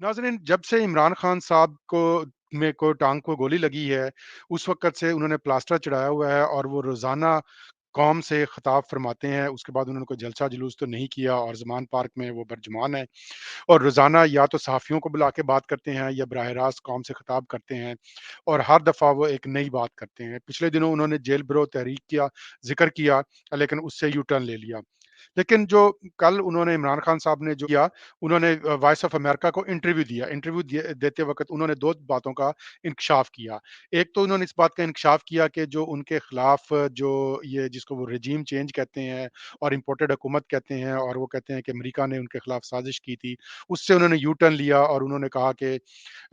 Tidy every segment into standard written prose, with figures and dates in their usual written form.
नाज़रीन, जब से इमरान खान साहब को टाँग को गोली लगी है, उस वक़्त से उन्होंने प्लास्टर चढ़ाया हुआ है और वो रोज़ाना कौम से खिताब फरमाते हैं। उसके बाद उन्होंने कोई जलसा-जुलूस तो नहीं किया और ज़मान पार्क में वो बर्जुमान हैं और रोज़ाना या तो सहाफ़ियों को बुला के बात करते हैं या बराह रास्त कौम से खिताब करते हैं और हर दफ़ा वो एक नई बात करते हैं। पिछले दिनों उन्होंने जेल भरो तहरीक का ज़िक्र किया, लेकिन उससे यू टर्न ले लिया। लेकिन जो कल उन्होंने इमरान खान साहब ने जो किया, उन्होंने वॉइस ऑफ अमेरिका को इंटरव्यू दिया। इंटरव्यू देते वक़्त उन्होंने 2 बातों का इंकशाफ किया। एक तो उन्होंने इस बात का इंकशाफ किया कि जो उनके खिलाफ जो ये जिसको वो रेजीम चेंज कहते हैं और इम्पोर्टेड हुकूमत कहते हैं और वो कहते हैं कि अमेरिका ने उनके खिलाफ साजिश की थी। उससे उन्होंने यू टर्न लिया और उन्होंने कहा कि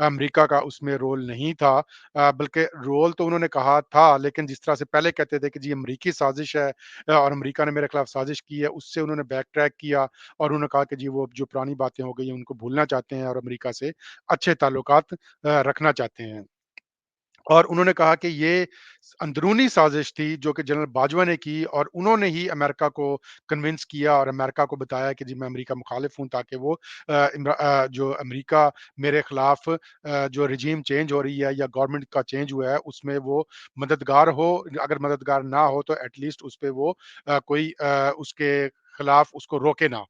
अमेरिका का उसमें रोल नहीं था, बल्कि रोल तो उन्होंने कहा था, लेकिन जिस तरह से पहले कहते थे कि जी अमरीकी साजिश है और अमेरिका ने मेरे खिलाफ साजिश की है, उससे उन्होंने बैक ट्रैक किया और उन्होंने कहा कि जी वो जो पुरानी बातें हो गई हैं, उनको भूलना चाहते हैं और अमेरिका से अच्छे ताल्लुकात रखना चाहते हैं। और उन्होंने कहा कि ये अंदरूनी साजिश थी जो कि जनरल बाजवा ने की और उन्होंने ही अमेरिका को कन्विंस किया और अमेरिका को बताया कि जी मैं अमेरिका मुखालिफ हूँ ताकि वो जो अमेरिका मेरे खिलाफ जो रजीम चेंज हो रही है या गवर्नमेंट का चेंज हुआ है उसमें वो मददगार हो। अगर मददगार ना हो तो एटलीस्ट उस पे वो कोई उसके खिलाफ उसको रोके ना।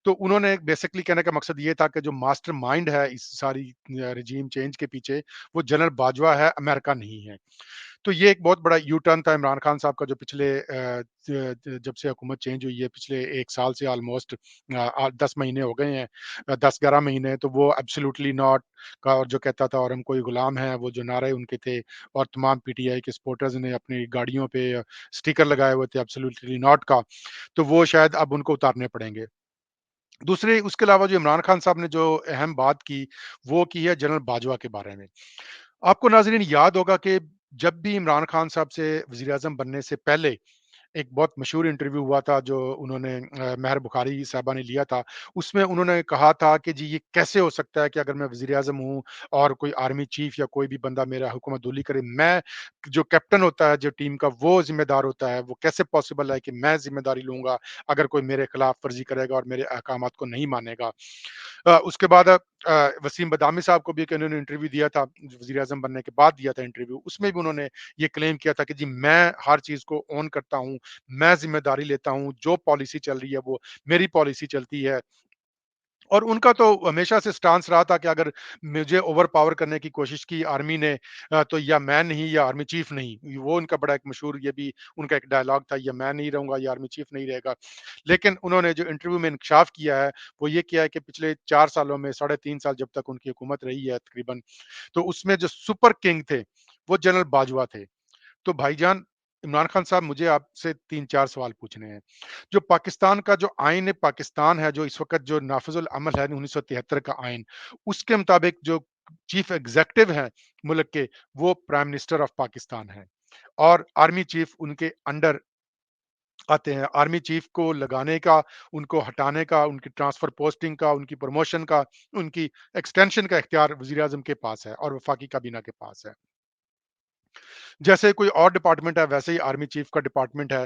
तो उन्होंने बेसिकली कहने का मकसद ये था कि जो मास्टरमाइंड है इस सारी रजीम चेंज के पीछे, वो जनरल बाजवा है, अमेरिका नहीं है। तो ये एक बहुत बड़ा यू टर्न था इमरान खान साहब का जो पिछले जब से हुकूमत चेंज हुई है, पिछले 1 साल से ऑलमोस्ट 10 महीने हो गए हैं, 10-11 महीने, तो वो एब्सोल्यूटली नॉट का और जो कहता था और हम कोई गुलाम हैं, वो जो नारे उनके थे और तमाम पीटीआई के सपोर्टर्स ने अपनी गाड़ियों पे स्टिकर लगाए हुए थे एब्सोल्यूटली नॉट का, तो वो शायद अब उनको उतारने पड़ेंगे। दूसरे उसके अलावा जो इमरान खान साहब ने जो अहम बात की, वो की है जनरल बाजवा के बारे में। आपको नाज़रीन याद होगा कि जब भी इमरान खान साहब से वज़ीर-ए-आज़म बनने से पहले एक बहुत मशहूर इंटरव्यू हुआ था जो उन्होंने महर बुखारी साहिबा ने लिया था। उसमें उन्होंने कहा था कि जी ये कैसे हो सकता है कि अगर मैं वज़ीर-ए-आज़म हूँ और कोई आर्मी चीफ़ या कोई भी बंदा मेरा हुकूमत-उली करे, मैं जो कैप्टन होता है जो टीम का वो ज़िम्मेदार होता है, वो कैसे पॉसिबल है कि मैं ज़िम्मेदारी लूँगा अगर कोई मेरे खिलाफ वर्ज़ी करेगा और मेरे अहकामात को नहीं मानेगा। उसके बाद वसीम बदामी साहब को भी एक इन्होंने इंटरव्यू दिया था, वज़ीर-ए-आज़म बनने के बाद दिया था इंटरव्यू। उसमें भी उन्होंने ये क्लेम किया था कि जी मैं हर चीज़ को ओन करता हूँ, मैं ज़िम्मेदारी लेता हूँ, जो पॉलिसी चल रही है वो मेरी पॉलिसी चलती है। और उनका तो हमेशा से स्टांस रहा था कि अगर मुझे ओवर पावर करने की कोशिश की आर्मी ने, तो या मैं नहीं या आर्मी चीफ नहीं। वो उनका बड़ा एक मशहूर ये भी उनका एक डायलॉग था, या मैं नहीं रहूँगा या आर्मी चीफ नहीं रहेगा। लेकिन उन्होंने जो इंटरव्यू में इंकशाफ किया है, वो ये किया है कि पिछले 4 सालों में, साढ़े 3 साल जब तक उनकी हुकूमत रही है तकरीबन, तो उसमें जो सुपर किंग थे, वो जनरल बाजवा थे। तो भाईजान इमरान खान साहब, मुझे आपसे 3-4 सवाल पूछने हैं। जो पाकिस्तान का जो आईन है पाकिस्तान है, जो इस वक़्त जो नाफ़िज़ुल अमल है 1973 का आईन, उसके मुताबिक जो चीफ़ एग्ज़ीक्यूटिव हैं मुल्क के, वो प्राइम मिनिस्टर ऑफ पाकिस्तान हैं और आर्मी चीफ़ उनके अंडर आते हैं। आर्मी चीफ़ को लगाने का, उनको हटाने का, उनकी ट्रांसफ़र पोस्टिंग का, उनकी प्रमोशन का, उनकी एक्सटेंशन का इख्तियार वज़ीर-ए-आज़म के पास है और वफ़ाकी काबीना के पास है। जैसे कोई और डिपार्टमेंट है, वैसे ही आर्मी चीफ का डिपार्टमेंट है।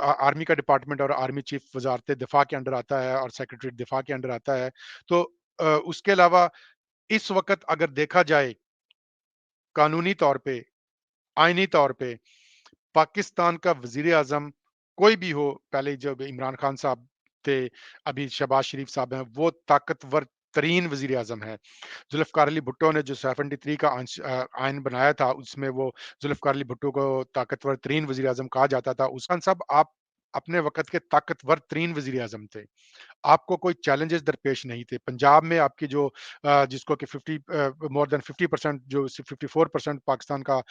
आर्मी का डिपार्टमेंट और आर्मी चीफ वज़ारत दिफ़ा के अंडर आता है और सेक्रेटरी दिफ़ा के अंडर आता है। तो उसके अलावा इस वक़्त अगर देखा जाए कानूनी तौर पे, आईनी तौर पे, पाकिस्तान का वज़ीर-ए-आज़म कोई भी हो, पहले जब इमरान खान साहब थे, अभी शहबाज़ शरीफ साहब हैं, वो ताकतवर तरीन वज़ीर-ए-आज़म हैं। ज़ुल्फ़िकार अली भुट्टो ने जो 73 का आइन बनाया था, उसमें वो ज़ुल्फ़िकार अली भुट्टो को ताकतवर तरीन वज़ीर-ए-आज़म कहा जाता था। उस खान साहब, आप अपने वक़्त के ताकतवर तरीन वज़ीर-ए-आज़म थे। आपको कोई चैलेंजेस दरपेश नहीं थे। पंजाब में आपकी जो जिसको कि 50 मोर देन 50% जो 54% पाकिस्तान का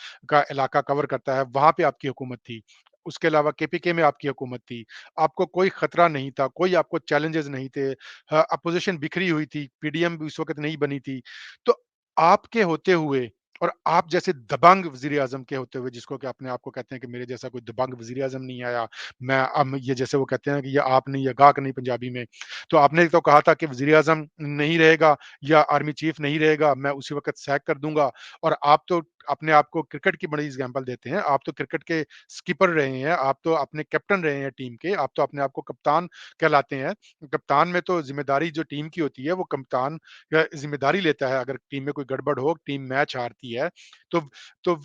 इलाका कवर करता है, वहाँ पे आपकी हुकूमत थी। उसके अलावा केपीके में आपकी हुकूमत थी। आपको कोई खतरा नहीं था, कोई आपको चैलेंजेस नहीं थे। अपोज़िशन बिखरी हुई थी, पीडीएम भी उस वक़्त नहीं बनी थी। तो आपके होते हुए और आप जैसे दबंग वज़ीर-ए-आज़म के होते हुए, जिसको कि अपने आप को कहते हैं कि मेरे जैसा कोई दबंग वज़ीर-ए-आज़म नहीं आया। मैं ये जैसे वो कहते हैं कि ये आप नहीं, या गाक नहीं पंजाबी में। तो आपने तो कहा था कि वज़ीर-ए-आज़म नहीं रहेगा या आर्मी चीफ नहीं रहेगा, मैं उसी वक़्त सैक कर दूँगा और आप तो अपने आप को क्रिकेट की बड़ी एग्ज़ाम्पल देते हैं। आप तो क्रिकेट के स्किपर रहे हैं, आप तो अपने कैप्टन रहे हैं टीम के, आप तो अपने आप को कप्तान कहलाते हैं। कप्तान में तो ज़िम्मेदारी जो टीम की होती है, वो कप्तान ज़िम्मेदारी लेता है। अगर टीम में कोई गड़बड़ हो, टीम मैच हारती है, तो तो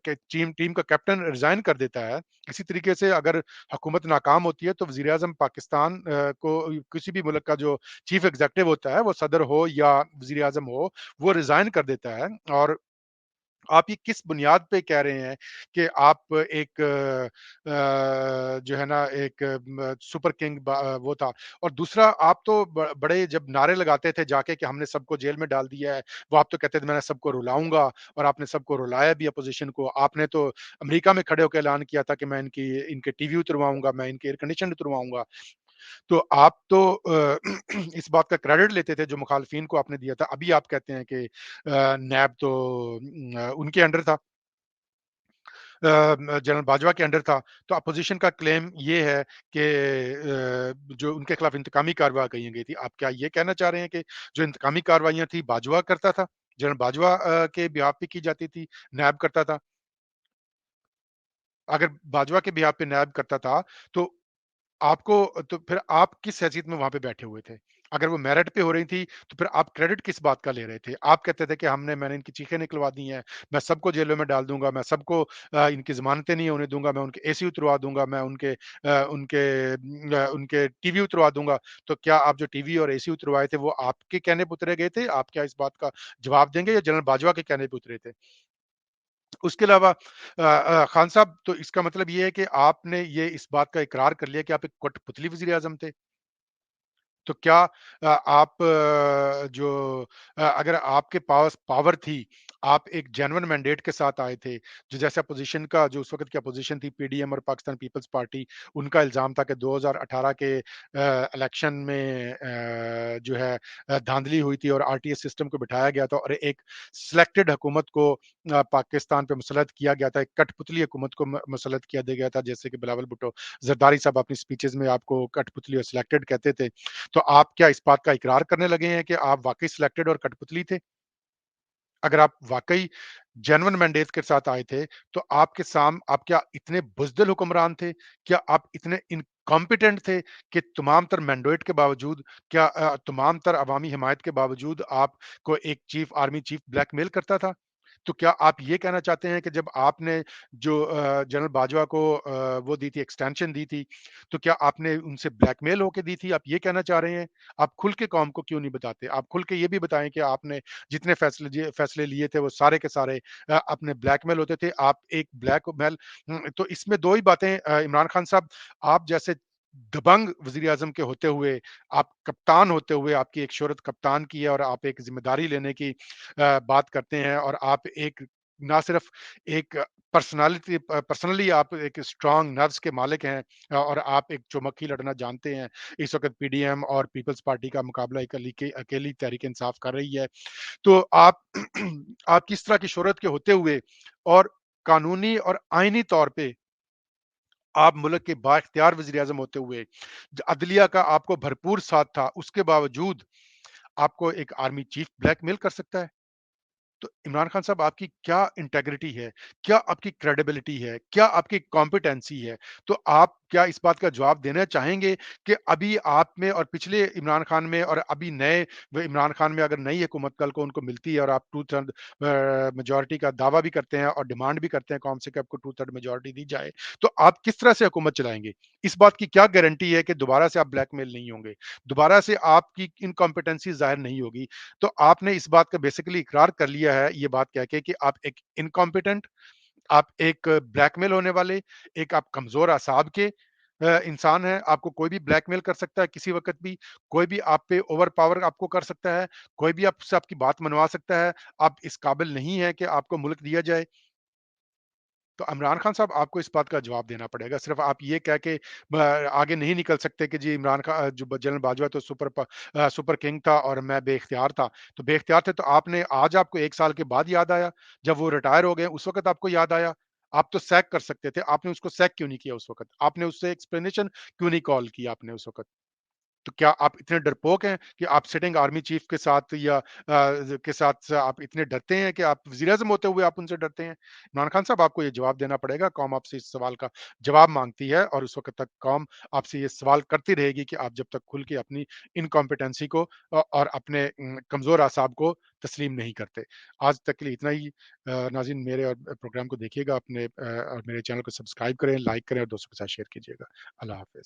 क टीम का कैप्टन रिज़ाइन कर देता है। इसी तरीके से अगर हुकूमत नाकाम होती है, तो वज़ीर-ए-आज़म पाकिस्तान को किसी भी मुल्क का जो चीफ़ एग्ज़ीक्यूटिव होता है, वो सदर हो या वज़ीर-ए-आज़म हो, वो रिज़ाइन कर देता है। और आप ये किस बुनियाद पे कह रहे हैं कि आप एक जो है ना एक सुपर किंग वो था। और दूसरा, आप तो बड़े जब नारे लगाते थे जाके कि हमने सबको जेल में डाल दिया है, वो आप तो कहते थे मैंने सबको रुलाऊँगा, और आपने सबको रुलाया भी अपोज़िशन को। आपने तो अमेरिका में खड़े होके ऐलान किया था कि मैं इनके टीवी उतरवाऊँगा, मैं इनके एयर कंडीशन उतरवाऊँगा। तो आप तो इस बात का क्रेडिट लेते थे जो मुखालिफिन को आपने दिया था। अभी आप कहते हैं कि नैब तो उनके अंडर था, जनरल बाजवा के अंडर था। तो अपोज़िशन का क्लेम ये है कि जो उनके खिलाफ इंतकामी कार्रवाई की गई थी। आप क्या ये कहना चाह रहे हैं कि जो इंतकामी कार्रवाइयाँ थी बाजवा करता था? जनरल बाजवा के बिहाफ़ पे की जाती थी, नैब करता था? अगर बाजवा के बिहाफ़ पे नैब करता था, तो आपको तो फिर आप किस हैसियत में वहाँ पे बैठे हुए थे? अगर वो मेरिट पे हो रही थी, तो फिर आप क्रेडिट किस बात का ले रहे थे? आप कहते थे कि मैंने इनकी चीखें निकलवा दी हैं, मैं सबको जेलों में डाल दूँगा, मैं सबको इनकी ज़मानतें नहीं होने दूँगा, मैं उनके एसी उतरवा दूँगा, मैं उनके टीवी उतरवा दूँगा। तो क्या आप जो टीवी और एसी उतरवाए थे, वो आपके कहने पे उतरे गए थे? आप क्या इस बात का जवाब देंगे या जनरल बाजवा के कहने पे उतरे थे? उसके अलावा खान साहब, तो इसका मतलब ये है कि आपने ये इस बात का इकरार कर लिया कि आप एक कठपुतली वज़ीर-ए-आज़म थे। तो क्या आप अगर आपके पास पावर थी, आप एक जेन्युइन मैंडेट के साथ आए थे, जो जैसे अपोज़िशन का जो उस वक़्त की अपोज़िशन थी पीडीएम और पाकिस्तान पीपल्स पार्टी, उनका इल्ज़ाम था कि 2018 के इलेक्शन में जो है धांधली हुई थी और आरटीएस सिस्टम को बिठाया गया था और एक सिलेक्टेड हुकूमत को पाकिस्तान पे मुसल्लत किया गया था, एक कठपुतली हुकूमत को मुसल्लत किया दे गया था, जैसे कि बिलावल भुट्टो ज़रदारी साहब अपनी स्पीचेज़ में आपको कठपुतली और सिलेक्टेड कहते थे। तो आप क्या इस बात का इकरार करने लगे हैं कि आप वाक़ई सिलेक्टेड और कठपुतली थे? अगर आप वाक़ई जेन्युइन मैंडेट के साथ आए थे, तो आप क्या इतने बुज़दिल हुक्मरान थे? क्या आप इतने इनकॉम्पिटेंट थे कि तमाम तर मैंडेट के बावजूद, क्या तमाम तर अवामी हिमायत के बावजूद आपको एक आर्मी चीफ ब्लैकमेल करता था? तो क्या आप ये कहना चाहते हैं कि जब आपने जो जनरल बाजवा को वो दी थी, एक्सटेंशन दी थी, तो क्या आपने उनसे ब्लैकमेल होके दी थी? आप ये कहना चाह रहे हैं? आप खुल के कौम को क्यों नहीं बताते? आप खुल के ये भी बताएँ कि आपने जितने फैसले लिए थे, वो सारे के सारे अपने ब्लैकमेल होते थे। आप एक ब्लैकमेल तो इसमें 2 ही बातें इमरान खान साहब, आप जैसे दबंग वज़ीर-ए-आज़म के होते हुए, आप कप्तान होते हुए, आपकी एक शोहरत कप्तान की है और आप एक ज़िम्मेदारी लेने की बात करते हैं और आप एक ना सिर्फ़ एक पर्सनली आप एक स्ट्रॉन्ग नर्व्स के मालिक हैं और आप एक चौमुखी लड़ना जानते हैं। इस वक़्त पीडीएम और पीपल्स पार्टी का मुकाबला एक अकेली तहरीक-ए-इंसाफ कर रही है। तो आप आप किस तरह की शोहरत के होते हुए और कानूनी और आईनी तौर पे आप मुल्क के बाइख्तियार वज़ीर-ए-आज़म होते हुए, अदलिया का आपको भरपूर साथ था, उसके बावजूद आपको एक आर्मी चीफ ब्लैकमेल कर सकता है? तो इमरान खान साहब, आपकी क्या इंटेग्रिटी है? क्या आपकी क्रेडिबिलिटी है? क्या आपकी कॉम्पिटेंसी है? तो आप क्या इस बात का जवाब देना चाहेंगे कि अभी आप में और पिछले इमरान खान में और अभी नए इमरान खान में अगर नई हुकूमत कल को उनको मिलती है और आप टू थर्ड मेजॉरिटी का दावा भी करते हैं और डिमांड भी करते हैं कौम से कि आपको टू थर्ड मेजॉरिटी दी जाए, तो आप किस तरह से हुकूमत चलाएँगे? इस बात की क्या गारंटी है कि दोबारा से आप ब्लैकमेल नहीं होंगे? दोबारा से आपकी इनकॉम्पिटेंसी ज़ाहिर नहीं होगी? तो आपने इस बात का बेसिकली इकरार कर लिया है, ये बात कह के कि आप एक इनकॉम्पिटेंट, आप एक ब्लैकमेल होने वाले, एक आप कमज़ोर असाब के इंसान हैं। आपको कोई भी ब्लैकमेल कर सकता है किसी वक़्त भी, कोई भी आप पे ओवर पावर आपको कर सकता है, कोई भी आपसे आपकी बात मनवा सकता है। आप इस काबिल नहीं हैं कि आपको मुल्क दिया जाए। तो इमरान खान साहब, आपको इस बात का जवाब देना पड़ेगा। सिर्फ़ आप ये कह के आगे नहीं निकल सकते कि जी जो जनरल बाजवा तो सुपर किंग था और मैं बेइख्तियार था। तो बेइख्तियार थे तो आपने आज आपको 1 साल के बाद याद आया, जब वो रिटायर हो गए उस वक़्त आपको याद आया। आप तो सैक कर सकते थे, आपने उसको सैक क्यों नहीं किया उस वक़्त? आपने उससे एक्सप्लेनेशन क्यों नहीं कॉल की आपने उस वक़्त? तो क्या आप इतने डरपोक हैं कि आप सिटिंग आर्मी चीफ के साथ या के साथ से आप इतने डरते हैं कि आप वज़ीर-ए-आज़म होते हुए आप उनसे डरते हैं? इमरान खान साहब आपको ये जवाब देना पड़ेगा, कौम आपसे इस सवाल का जवाब माँगती है और उस वक़्त तक कौम आपसे ये सवाल करती रहेगी कि आप जब तक खुल के अपनी इनकॉम्पिटेंसी को और अपने कमज़ोर असाब को तस्लीम नहीं करते। आज तक के लिए इतना ही। नाज़रीन मेरे और प्रोग्राम को देखिएगा अपने और मेरे चैनल को सब्सक्राइब करें, लाइक करें और दोस्तों के साथ शेयर कीजिएगा। अल्लाह हाफ़िज़।